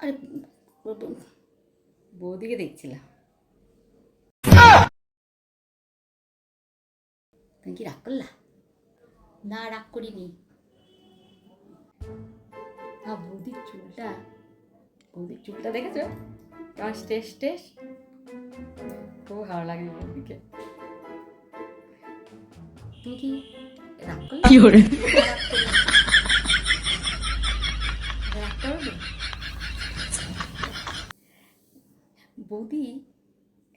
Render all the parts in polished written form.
আরে বৌদিকে দেখছিলাম। তুমি কি রাগ করলা? না, রাগ করিনি। বৌদির চুলটা দেখেছো? টেস খুব ভালো লাগে বৌদিকে। তুমি কি রাগ করলে? রাগ করবে? বৌদি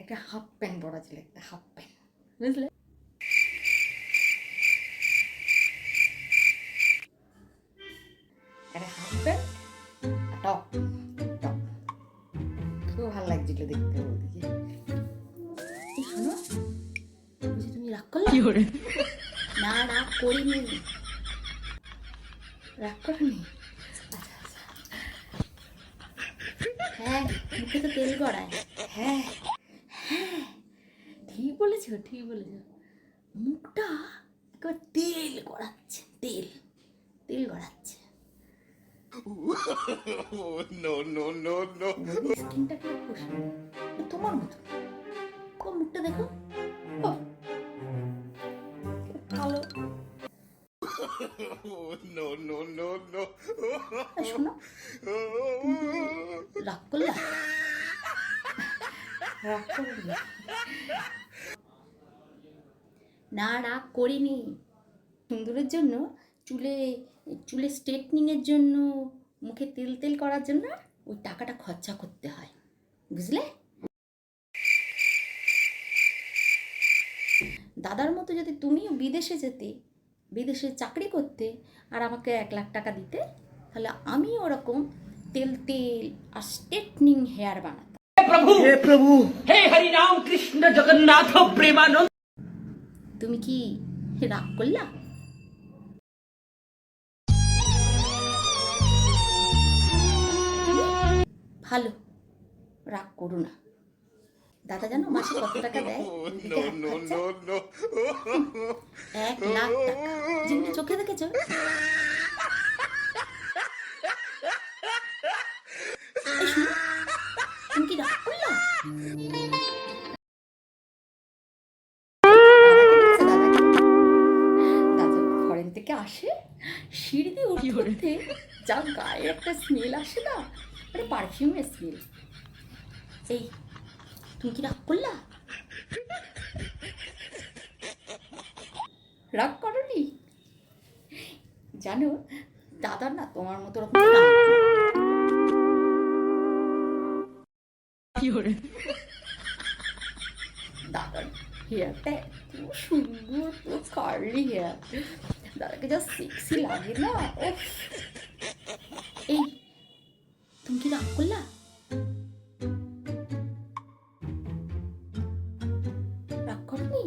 একটা হাফ প্যান্ট পরা ছিল, একটা হাফ প্যান্ট, বুঝলে? একটা হাফ প্যান্ট, টপ খুব ভালো লাগছিল দেখতে বৌদিকে। শোনো, বুঝি তুমি রাগ করলে? না, রাগ করিনি। রাগ করিনি? আচ্ছা। হ্যাঁ, মুখে তো তেল গড়ায়। হ্যাঁ, ঠিক বলেছ। মুখটা একবার তেল গড়াচ্ছে, তেল গড়াচ্ছে। স্কিনটা কি তোমার মতো? মুখটা দেখো, কালো। শোনো, রাগ করলা? না, রাগ করিনি। সুন্দরের জন্য, চুলে স্ট্রেটনিং এর জন্য, মুখে তেল করার জন্য ওই টাকাটা খরচা করতে হয়, বুঝলে? দাদার মতো যদি তুমিও বিদেশে যেতে, বিদেশে চাকরি করতে, আর আমাকে 1,00,000 টাকা দিতে, তাহলে আমি ওরকম তেল আর স্ট্রেটনিং হেয়ার বানাতাম। हे प्रभु हे हरि राम कृष्ण जगन्नाथ प्रेमानंद। তুমি কি রাগ করলা? ভালো, রাগ করো না। দাদা জানো মাসে কত টাকা দেয়? 1,00,000 টাকা, যেগুলো চোখে দেখেছো। তুমি কি রাগ করলা? দাদা ফরেন থেকে আসে, সিঁড়ি দিয়ে উঠতে যা গায়ে একটা স্মেল আসে না, একটা পারফিউমের স্মেল। এই, তুমি কি রাগ করলা? রাগ করনি? জানো, দাদা না তোমার মতো রকম দাদার হেয়ারটা এত সুন্দর, পুরো কার্লি হেয়ার। দাদাকে যা সেক্সি লাগে না। এই, তুমি কি রাগ করলা? রাগ করনি?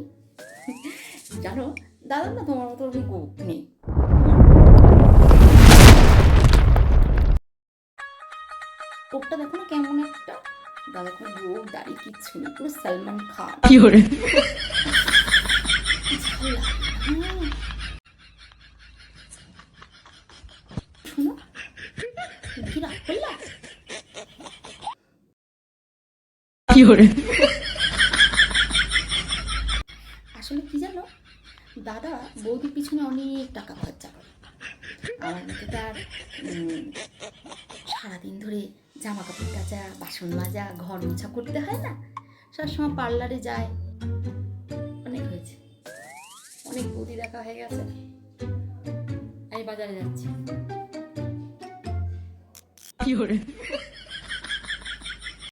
জানো, দাদা না তোমার মতো ওরকম গোপ নেই। কোপটা দেখো না কেমন একটা। দাদা কোনো গোপ দাড়ি কিচ্ছু নেই, পুরো সালমান খান। শোনো, তুমি কি রাগ করলা? আসলে কি জানো, দাদা বৌদির পিছনে অনেক টাকা খরচা করে। আমার মতো তার সারাদিন ধরে জামা কাপড় কাচা, বাসন মাজা, ঘর মোছা করতে হয় না। সবসময় পার্লারে যায়। অনেক হয়েছে, অনেক বৌদি দেখা হয়ে গেছে। আমি বাজারে যাচ্ছি।